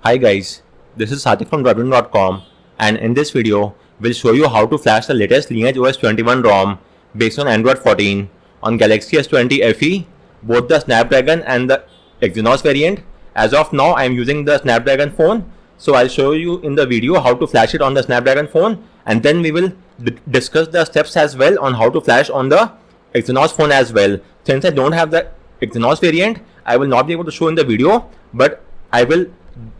Hi guys, this is Satik from Driving.com, and in this video, we'll show you how to flash the latest Lineage OS 21 ROM based on Android 14 on Galaxy S20 FE, both the Snapdragon and the Exynos variant. As of now, I am using the Snapdragon phone, so I'll show you in the video how to flash it on the Snapdragon phone, and then we will discuss the steps as well on how to flash on the Exynos phone as well. Since I don't have the Exynos variant, I will not be able to show in the video, but I will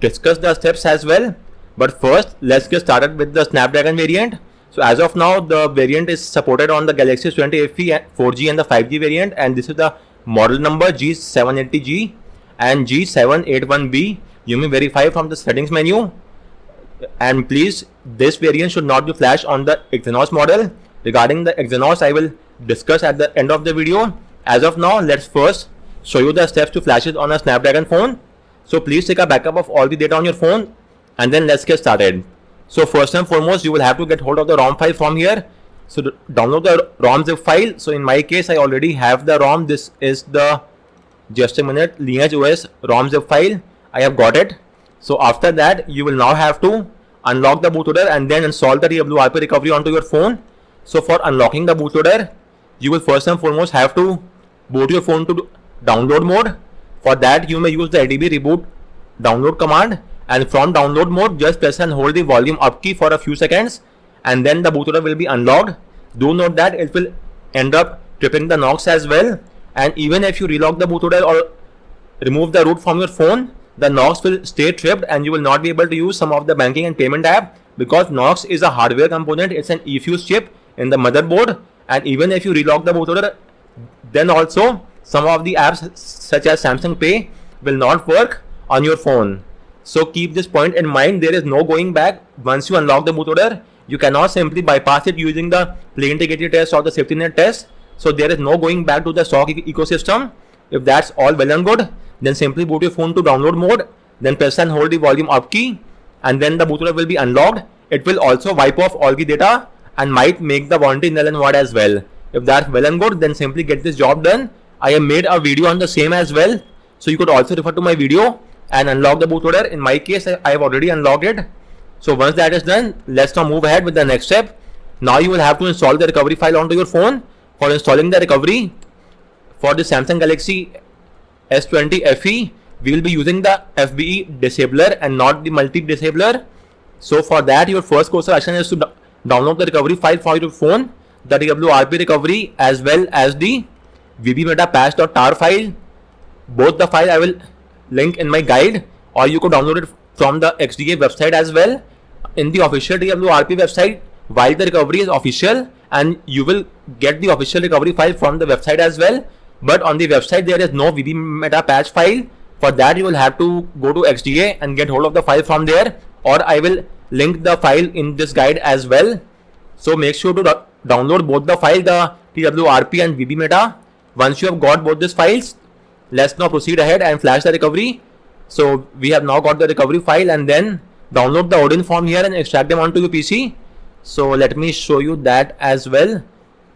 discuss the steps as well. But first, let's get started with the Snapdragon variant. So as of now, the variant is supported on the Galaxy S20 FE 4G and the 5G variant, and this is the model number G780G and G781B. You may verify from the settings menu, and please, this variant should not be flashed on the Exynos model. Regarding the Exynos, I will discuss at the end of the video. As of now, let's first show you the steps to flash it on a Snapdragon phone. So please take a backup of all the data on your phone, and then let's get started. So first and foremost, you will have to get hold of the ROM file from here. So download the ROM zip file. So in my case, I already have the ROM. This is the, just a minute, Lineage OS ROM zip file. I have got it. So after that, you will now have to unlock the bootloader and then install the TWRP recovery onto your phone. So for unlocking the bootloader, you will first and foremost have to boot your phone to download mode. For that, you may use the ADB reboot download command, and from download mode, just press and hold the volume up key for a few seconds, and then the bootloader will be unlocked. Do note that it will end up tripping the Knox as well, and even if you relock the bootloader or remove the root from your phone, the Knox will stay tripped and you will not be able to use some of the banking and payment app, because Knox is a hardware component. It's an eFuse chip in the motherboard, and even if you relock the bootloader, then also some of the apps such as Samsung Pay will not work on your phone. So keep this point in mind. There is no going back. Once you unlock the bootloader, you cannot simply bypass it using the play integrity test or the safety net test. So there is no going back to the stock ecosystem. If that's all well and good, then simply boot your phone to download mode, then press and hold the volume up key, and then the bootloader will be unlocked. It will also wipe off all the data and might make the warranty null and void as well. If that's well and good, then simply get this job done. I have made a video on the same as well, so you could also refer to my video and unlock the bootloader. In my case, I have already unlocked it. So once that is done, let's now move ahead with the next step. Now you will have to install the recovery file onto your phone. For installing the recovery for the Samsung Galaxy S20 FE, we will be using the FBE disabler and not the multi disabler. So for that, your first course of action is to download the recovery file for your phone, the TWRP recovery as well as the VBMeta patch.tar file. Both the file I will link in my guide, or you could download it from the XDA website as well. In the official TWRP website, while the recovery is official, and you will get the official recovery file from the website as well, but on the website there is no VBMeta patch file. For that, you will have to go to XDA and get hold of the file from there, or I will link the file in this guide as well. So make sure to download both the file, the TWRP and VBMeta. Once you have got both these files, let's now proceed ahead and flash the recovery. So we have now got the recovery file, and then download the Odin from here and extract them onto your PC. So let me show you that as well.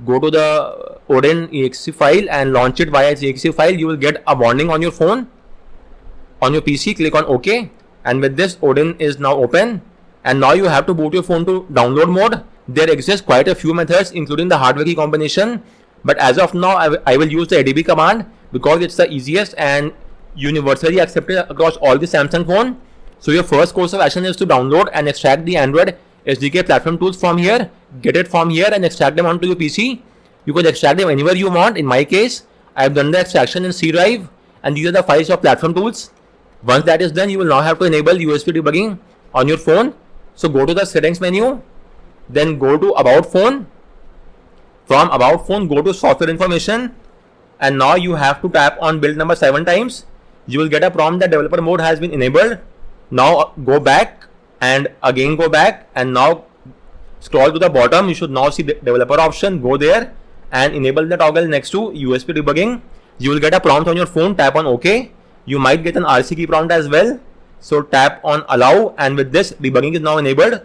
Go to the Odin exe file and launch it via exe file. You will get a warning on your phone. On your PC, click on OK, and with this, Odin is now open, and now you have to boot your phone to download mode. There exist quite a few methods, including the hardware key combination, but as of now, I will use the ADB command because it's the easiest and universally accepted across all the Samsung phone. So your first course of action is to download and extract the Android SDK platform tools from here. Get it from here and extract them onto your PC. You could extract them anywhere you want. In my case, I have done the extraction in C drive, and these are the files of platform tools. Once that is done, you will now have to enable USB debugging on your phone. So go to the settings menu, then go to about phone. From about phone, go to software information, and now you have to tap on build number 7 times. You will get a prompt that developer mode has been enabled. Now go back and again go back, and now scroll to the bottom. You should now see the developer option. Go there and enable the toggle next to USB debugging. You will get a prompt on your phone. Tap on OK. You might get an RC key prompt as well. So tap on allow, and with this, debugging is now enabled.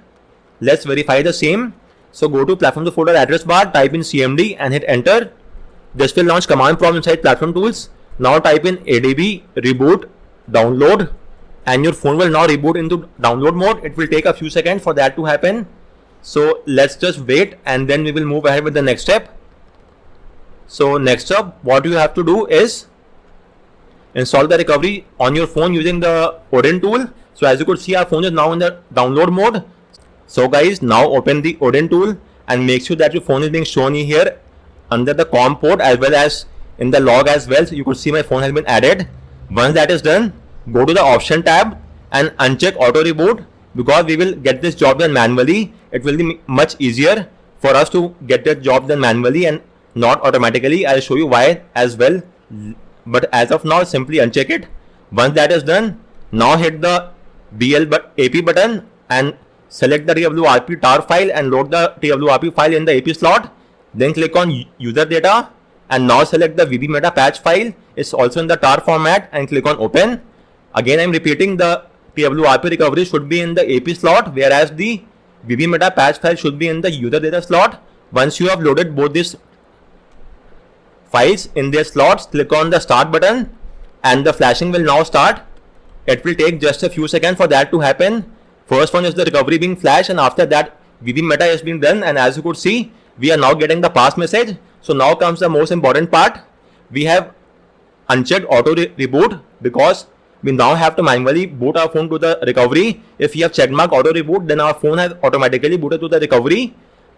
Let's verify the same. So go to platform to folder address bar, type in CMD and hit enter. This will launch command prompt inside platform tools. Now type in ADB reboot download and your phone will now reboot into download mode. It will take a few seconds for that to happen. So let's just wait and then we will move ahead with the next step. So next up, what you have to do is install the recovery on your phone using the Odin tool. So as you could see, our phone is now in the download mode. So guys, now open the Odin tool and make sure that your phone is being shown here under the COM port as well as in the log as well. So you could see my phone has been added. Once that is done, go to the option tab and uncheck auto reboot, because we will get this job done manually. It will be much easier for us to get that job done manually and not automatically. I'll show you why as well, but as of now simply uncheck it. Once that is done, now hit the AP button and select the TWRP tar file and load the TWRP file in the AP slot. Then click on user data and now select the VB Meta patch file. It's also in the tar format and click on open. Again, I'm repeating, the TWRP recovery should be in the AP slot, whereas the VB Meta patch file should be in the user data slot. Once you have loaded both these files in their slots, click on the start button and the flashing will now start. It will take just a few seconds for that to happen. First one is the recovery being flashed, and after that VB Meta has been done, and as you could see, we are now getting the pass message. So now comes the most important part. We have unchecked auto reboot because we now have to manually boot our phone to the recovery. If we have checkmark auto reboot, then our phone has automatically booted to the recovery,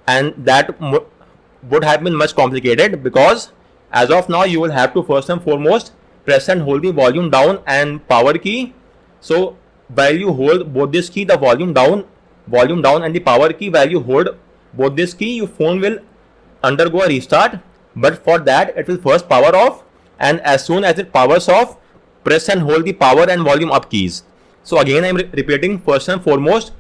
and that would have been much complicated, because as of now you will have to first and foremost press and hold the volume down and power key. So while you hold both this key, the volume down and the power key, while you hold both this key, your phone will undergo a restart. But for that, it will first power off, and as soon as it powers off, press and hold the power and volume up keys. So again, I am repeating, first and foremost,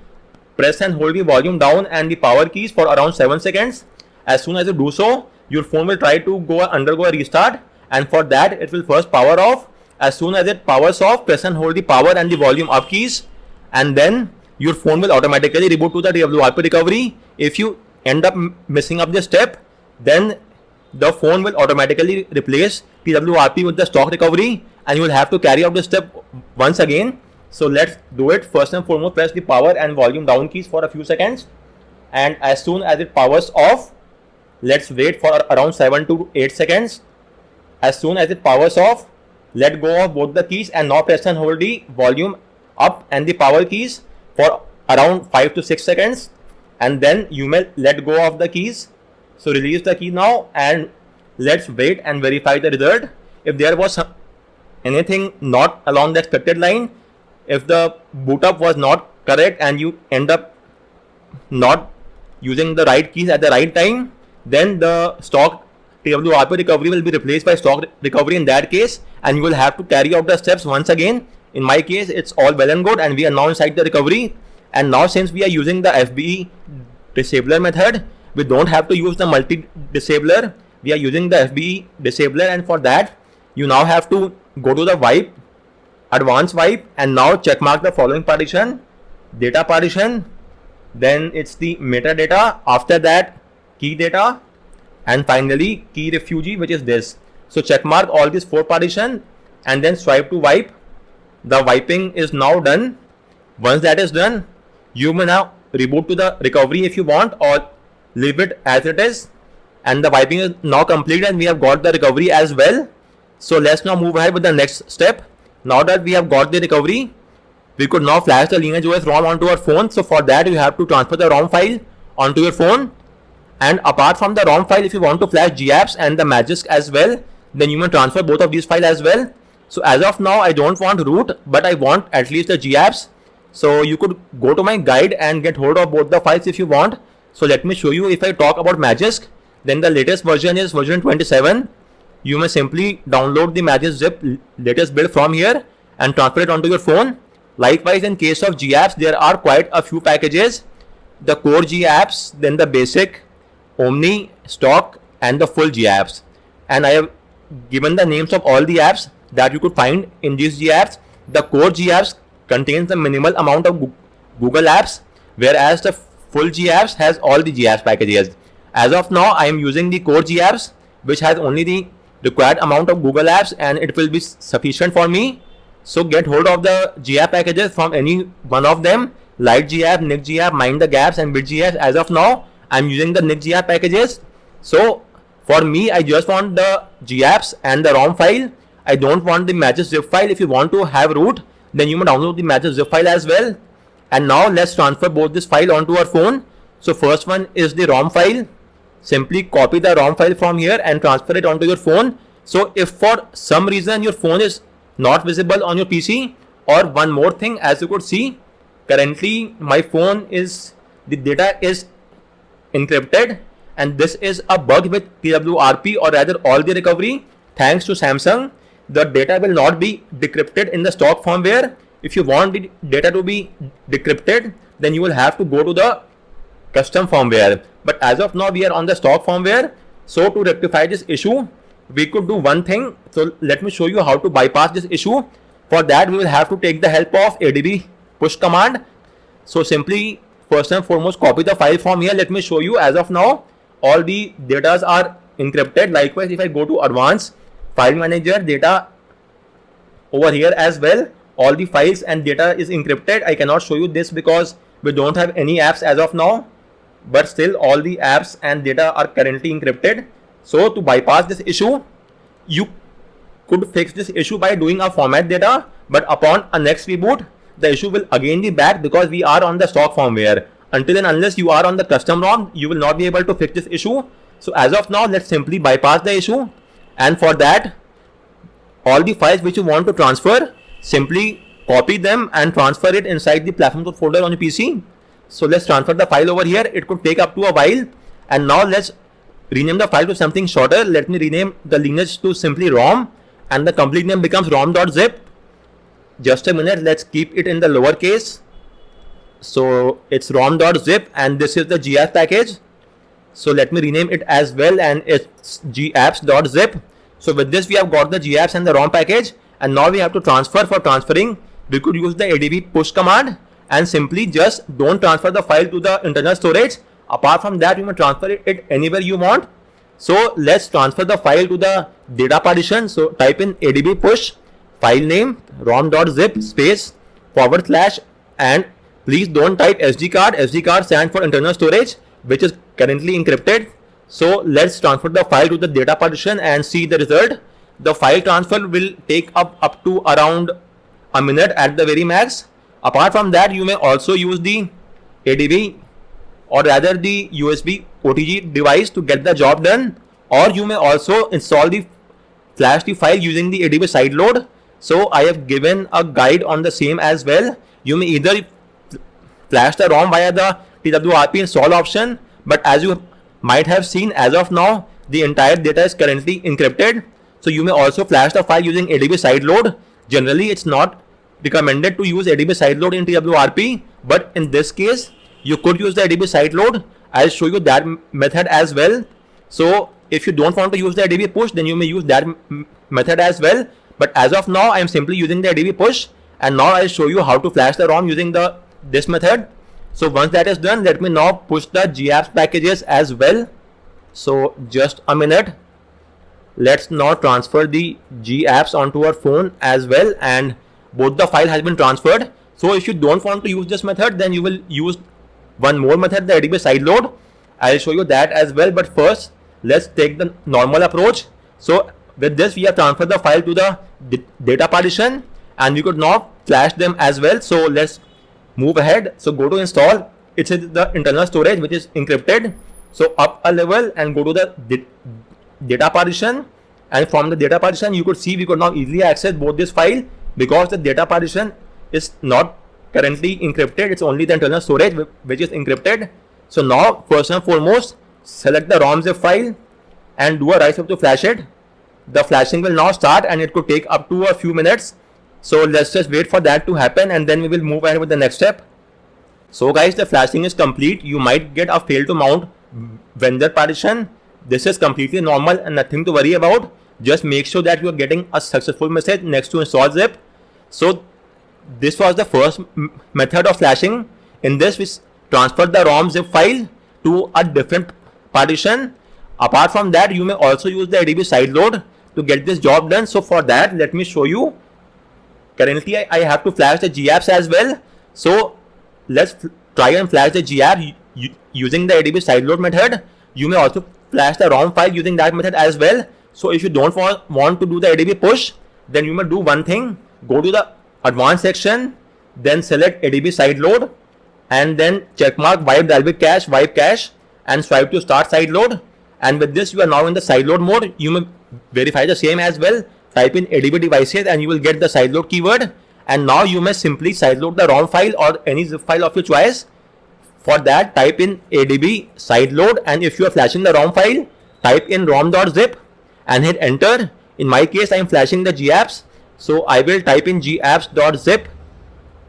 press and hold the volume down and the power keys for around 7 seconds. As soon as you do so, your phone will try to undergo a restart, and for that, it will first power off. As soon as it powers off, press and hold the power and the volume up keys, and then your phone will automatically reboot to the TWRP recovery. If you end up messing up this step, then the phone will automatically replace TWRP with the stock recovery, and you will have to carry out this step once again. So let's do it. First and foremost, press the power and volume down keys for a few seconds, and as soon as it powers off, let's wait for around 7 to 8 seconds. As soon as it powers off, let go of both the keys and now press and hold the volume up and the power keys for around 5 to 6 seconds, and then you may let go of the keys. So release the key now and let's wait and verify the result. If there was anything not along the expected line, if the boot up was not correct and you end up not using the right keys at the right time, then the stock TWRP recovery will be replaced by stock recovery in that case, and you will have to carry out the steps once again. In my case, it's all well and good, and we are now inside the recovery. And now, since we are using the FBE disabler method, we don't have to use the multi disabler. We are using the FBE disabler, and for that, you now have to go to the wipe, advanced wipe, and now checkmark the following partition: data partition, then it's the metadata, after that key data, and finally key refugee, which is this. So checkmark all these 4 partition and then swipe to wipe. The wiping is now done. Once that is done, you may now reboot to the recovery if you want, or leave it as it is, and the wiping is now complete and we have got the recovery as well. So let's now move ahead with the next step. Now that we have got the recovery, we could now flash the LineageOS ROM onto our phone. So for that, you have to transfer the ROM file onto your phone. And apart from the ROM file, if you want to flash GApps and the Magisk as well, then you may transfer both of these files as well. So as of now, I don't want root, but I want at least the GApps. So you could go to my guide and get hold of both the files if you want. So let me show you. If I talk about Magisk, then the latest version is version 27. You may simply download the Magisk zip latest build from here and transfer it onto your phone. Likewise, in case of GApps, there are quite a few packages: the core GApps, then the basic, Omni, stock, and the full GApps. And I have given the names of all the apps that you could find in these GApps. The core GApps contains the minimal amount of Google apps, whereas the full GApps has all the GApps packages. As of now, I am using the core GApps, which has only the required amount of Google apps, and it will be sufficient for me. So get hold of the GApp packages from any one of them, LightGApp, NickGApp, Mind the Gaps, and BitGApp. As of now, I'm using the NickGApp packages. So for me, I just want the GApps and the ROM file. I don't want the matches zip file. If you want to have root, then you may download the matches zip file as well. And now let's transfer both this file onto our phone. So first one is the ROM file. Simply copy the ROM file from here and transfer it onto your phone. So if for some reason your phone is not visible on your PC, or one more thing, as you could see, currently my phone is, the data is encrypted, and this is a bug with TWRP, or rather all the recovery. Thanks to Samsung, the data will not be decrypted in the stock firmware. If you want the data to be decrypted, then you will have to go to the custom firmware. But as of now, we are on the stock firmware. So to rectify this issue, we could do one thing. So let me show you how to bypass this issue. For that, we will have to take the help of ADB push command. So simply, first and foremost, copy the file from here. Let me show you. As of now, all the data are encrypted. Likewise, if I go to advanced file manager, data over here as well, all the files and data is encrypted. I cannot show you this because we don't have any apps as of now, but still all the apps and data are currently encrypted. So to bypass this issue, you could fix this issue by doing a format data, but upon a next reboot, the issue will again be back because we are on the stock firmware. Until and unless you are on the custom ROM, you will not be able to fix this issue. So as of now, let's simply bypass the issue. And for that, all the files which you want to transfer, simply copy them and transfer it inside the platform folder on your PC. So let's transfer the file over here. It could take up to a while. And now let's rename the file to something shorter. Let me rename the lineage to simply ROM, and the complete name becomes rom.zip. Just a minute, let's keep it in the lowercase. So it's rom.zip, and this is the GApp package. So let me rename it as well, and it's gapps.zip. So with this, we have got the GApps and the ROM package, and now we have to transfer. For transferring, we could use the ADB push command, and simply just don't transfer the file to the internal storage. Apart from that, you may transfer it anywhere you want. So let's transfer the file to the data partition. So type in ADB push, file name rom.zip space / and please don't type SD card. SD card stands for internal storage, which is currently encrypted. So let's transfer the file to the data partition and see the result. The file transfer will take up to around a minute at the very max. Apart from that, you may also use the ADB, or rather the USB OTG device, to get the job done, or you may also install the flash the file using the ADB sideload. So I have given a guide on the same as well. You may either flash the ROM via the TWRP install option, but as you might have seen, as of now, the entire data is currently encrypted. So you may also flash the file using ADB sideload. Generally, it's not recommended to use ADB sideload in TWRP, but in this case, you could use the ADB sideload. I'll show you that method as well. So if you don't want to use the ADB push, then you may use that method as well. But as of now, I am simply using the ADB push, and now I'll show you how to flash the ROM using this method. So once that is done, let me now push the GApps packages as well. So just a minute. Let's now transfer the GApps onto our phone as well, and both the file has been transferred. So if you don't want to use this method, then you will use one more method, the ADB sideload. I'll show you that as well, but first let's take the normal approach. So with this, we have transferred the file to the data partition, and we could now flash them as well. So let's move ahead. So go to install. It's the internal storage which is encrypted. So up a level and go to the data partition, and from the data partition you could see we could now easily access both this file because the data partition is not currently encrypted. It's only the internal storage which is encrypted. So now first and foremost, select the ROM zip file and do a right swipe to flash it. The flashing will now start, and it could take up to a few minutes. So let's just wait for that to happen, and then we will move ahead with the next step. So guys, the flashing is complete. You might get a fail to mount vendor partition. This is completely normal and nothing to worry about. Just make sure that you are getting a successful message next to install zip. So this was the first method of flashing. In this, we transferred the ROM zip file to a different partition. Apart from that, you may also use the ADB sideload to get this job done. So for that, let me show you. currently I have to flash the GApps as well. So let's try and flash the GApp using the ADB sideload method. You may also flash the ROM file using that method as well. So if you don't want to do the ADB push, then you may do one thing: go to the advanced section, then select ADB sideload, and then checkmark wipe Dalvik cache, wipe cache, and swipe to start sideload. And with this, you are now in the sideload mode. You may verify the same as well. Type in ADB devices and you will get the sideload keyword. And now you may simply sideload the ROM file or any zip file of your choice. For that, type in ADB sideload, and if you are flashing the ROM file, type in rom.zip and hit enter. In my case, I am flashing the GApps, so I will type in gapps.zip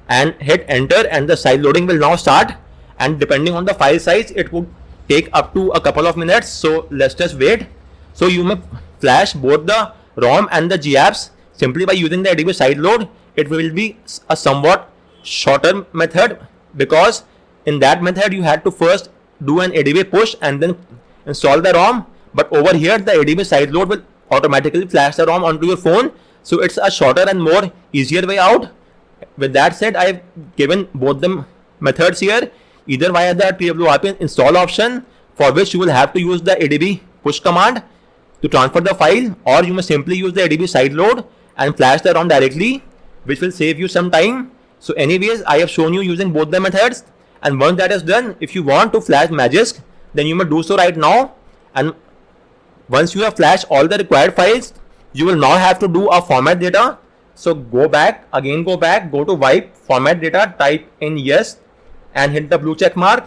and hit enter, and the side loading will now start. And depending on the file size, it would take up to a couple of minutes, so let's just wait. So you may flash both the ROM and the GApps simply by using the ADB sideload. It will be a somewhat shorter method, because in that method you had to first do an ADB push and then install the ROM, but over here the ADB sideload will automatically flash the ROM onto your phone. So it's a shorter and more easier way out. With that said, I have given both the methods here, either via the TWRP install option, for which you will have to use the ADB push command to transfer the file, or you may simply use the ADB sideload and flash the ROM directly, which will save you some time. So anyways, I have shown you using both the methods, and once that is done, if you want to flash Magisk, then you may do so right now. And once you have flashed all the required files, you will now have to do a format data. So go back, go to wipe format data, type in yes and hit the blue check mark,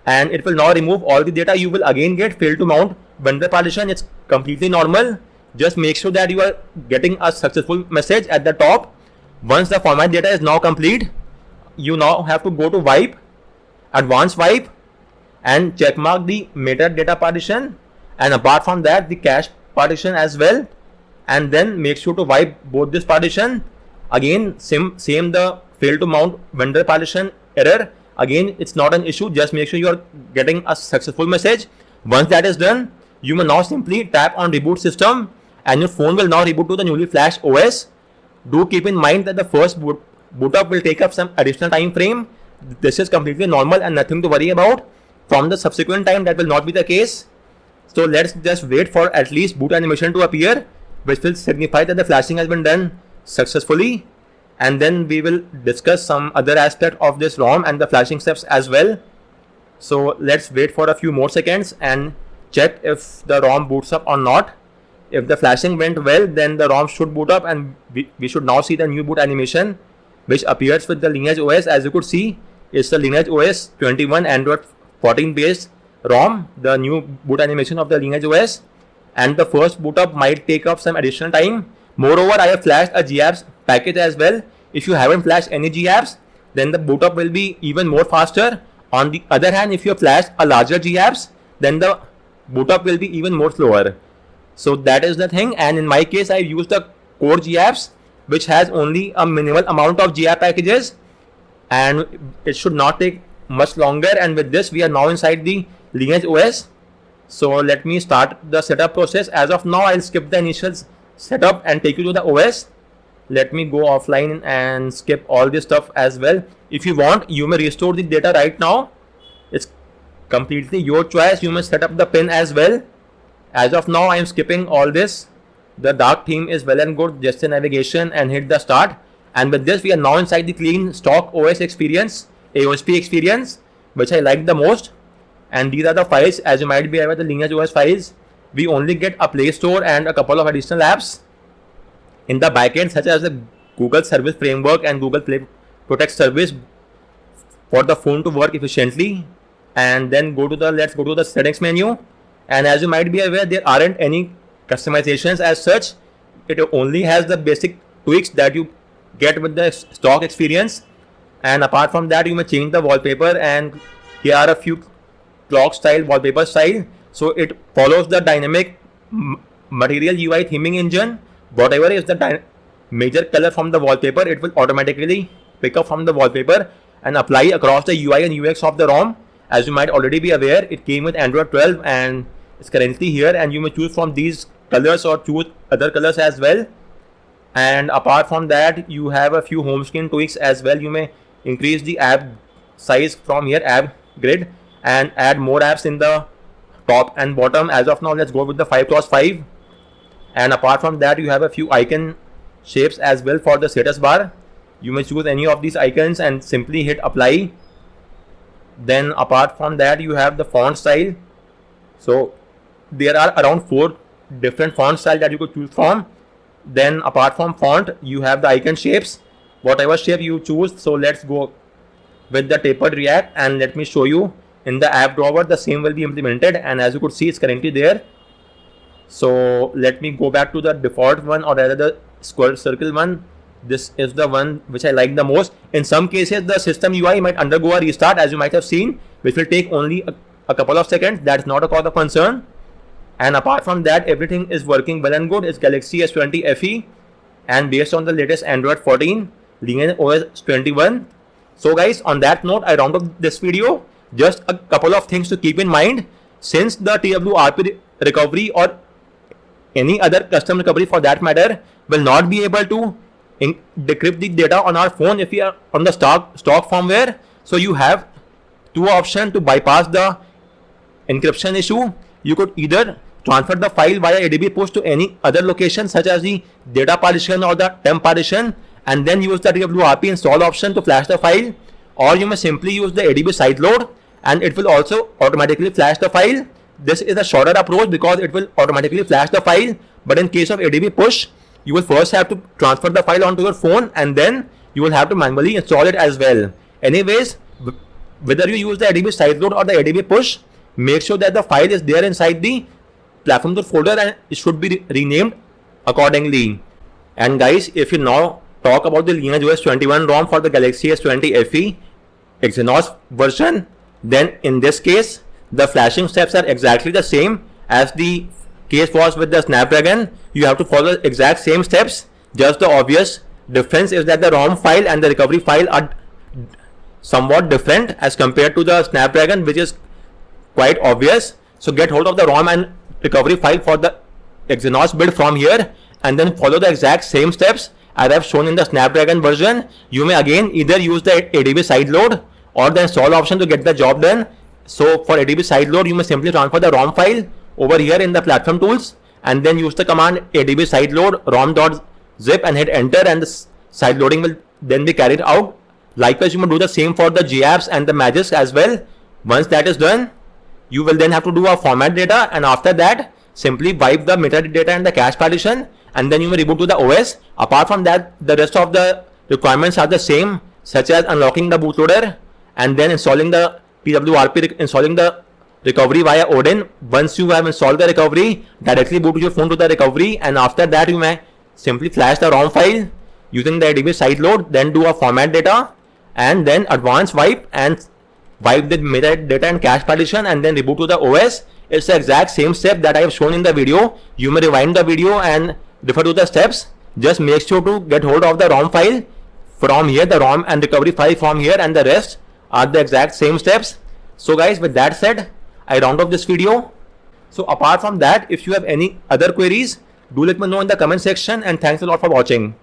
and it will now remove all the data. You will again get failed to mount vendor partition. It's completely normal. Just make sure that you are getting a successful message at the top. Once the format data is now complete, you now have to go to wipe, advanced wipe, and check mark the metadata partition, and apart from that the cache partition as well. And then make sure to wipe both this partition. Again, same the fail to mount vendor partition error. Again, it's not an issue. Just make sure you are getting a successful message. Once that is done, you may now simply tap on reboot system, and your phone will now reboot to the newly flashed OS. Do keep in mind that the first boot up will take up some additional time frame. This is completely normal and nothing to worry about. From the subsequent time, that will not be the case. So let's just wait for at least boot animation to appear, which will signify that the flashing has been done successfully. And then we will discuss some other aspect of this ROM and the flashing steps as well. So let's wait for a few more seconds and check if the ROM boots up or not. If the flashing went well, then the ROM should boot up, and we should now see the new boot animation, which appears with the Lineage OS. As you could see, it's the Lineage OS 21 Android 14 based ROM, the new boot animation of the Lineage OS. And the first boot up might take up some additional time. Moreover, I have flashed a GApps package as well. If you haven't flashed any GApps, then the boot up will be even more faster. On the other hand, if you have flashed a larger GApps, then the boot up will be even more slower. So that is the thing. And in my case, I used the core GApps, which has only a minimal amount of GApp packages, and it should not take much longer. And with this, we are now inside the Lineage OS. So let me start the setup process. As of now, I'll skip the initial setup and take you to the OS. Let me go offline and skip all this stuff as well. If you want, you may restore the data right now. It's completely your choice. You may set up the pin as well. As of now, I am skipping all this. The dark theme is well and good. Just a navigation and hit the start. And with this, we are now inside the clean stock OS experience, AOSP experience, which I like the most. And these are the files. As you might be aware, with the Lineage OS files, we only get a Play Store and a couple of additional apps in the backend, such as the Google Service Framework and Google Play Protect service for the phone to work efficiently. And then let's go to the settings menu. And as you might be aware, there aren't any customizations as such. It only has the basic tweaks that you get with the stock experience. And apart from that, you may change the wallpaper, and here are a few clock style, wallpaper style. So it follows the dynamic material UI theming engine. Whatever is the major color from the wallpaper, it will automatically pick up from the wallpaper and apply across the UI and UX of the ROM. As you might already be aware, it came with Android 12 and it's currently here, and you may choose from these colors or choose other colors as well. And apart from that, you have a few home screen tweaks as well. You may increase the app size from here, app grid, and add more apps in the top and bottom. As of now, let's go with the 5x5. And apart from that, you have a few icon shapes as well for the status bar. You may choose any of these icons and simply hit apply. Then apart from that, you have the font style. So there are around 4 different font styles that you could choose from. Then apart from font, you have the icon shapes, whatever shape you choose. So let's go with the tapered React, and let me show you in the app drawer the same will be implemented, and as you could see, it's currently there. So let me go back to the default one, or rather the square circle one. This is the one which I like the most. In some cases, the system UI might undergo a restart, as you might have seen, which will take only a couple of seconds. That's not a cause of concern. And apart from that, everything is working well and good. It's Galaxy S20 FE, and based on the latest Android 14, Lineage OS 21. So guys, on that note, I round up this video. Just a couple of things to keep in mind. Since the TWRP recovery, or any other custom recovery for that matter, will not be able to decrypt the data on our phone if we are on the stock firmware. So you have two options to bypass the encryption issue. You could either transfer the file via ADB push to any other location, such as the data partition or the temp partition, and then use the TWRP install option to flash the file, or you may simply use the ADB sideload and it will also automatically flash the file. This is a shorter approach because it will automatically flash the file, but in case of ADB push, you will first have to transfer the file onto your phone, and then you will have to manually install it as well. Anyways, whether you use the ADB sideload or the ADB push, make sure that the file is there inside the platform folder, and it should be renamed accordingly. And guys, if you now talk about the Lineage OS 21 ROM for the Galaxy S20 FE Exynos version, then in this case, the flashing steps are exactly the same as the case was with the Snapdragon. You have to follow the exact same steps. Just the obvious difference is that the ROM file and the recovery file are somewhat different as compared to the Snapdragon, which is quite obvious. So get hold of the ROM and recovery file for the Exynos build from here, and then follow the exact same steps as I've shown in the Snapdragon version. You may again either use the ADB sideload or the install option to get the job done. So for ADB sideload, you may simply transfer the ROM file over here in the platform tools, and then use the command ADB sideload rom.zip and hit enter, and the sideloading will then be carried out. Likewise, you may do the same for the GApps and the Magisk as well. Once that is done, you will then have to do a format data, and after that, simply wipe the metadata and the cache partition, and then you may reboot to the OS. Apart from that, the rest of the requirements are the same, such as unlocking the bootloader and then installing the TWRP, installing the recovery via Odin. Once you have installed the recovery, directly boot your phone to the recovery, and after that you may simply flash the ROM file using the ADB sideload, then do a format data, and then advanced wipe and wipe the metadata and cache partition, and then reboot to the OS. It's the exact same step that I have shown in the video. You may rewind the video and refer to the steps. Just make sure to get hold of the ROM file from here, the ROM and recovery file from here, and the rest are the exact same steps. So guys, with that said, I round up this video. So apart from that, if you have any other queries, do let me know in the comment section, and thanks a lot for watching.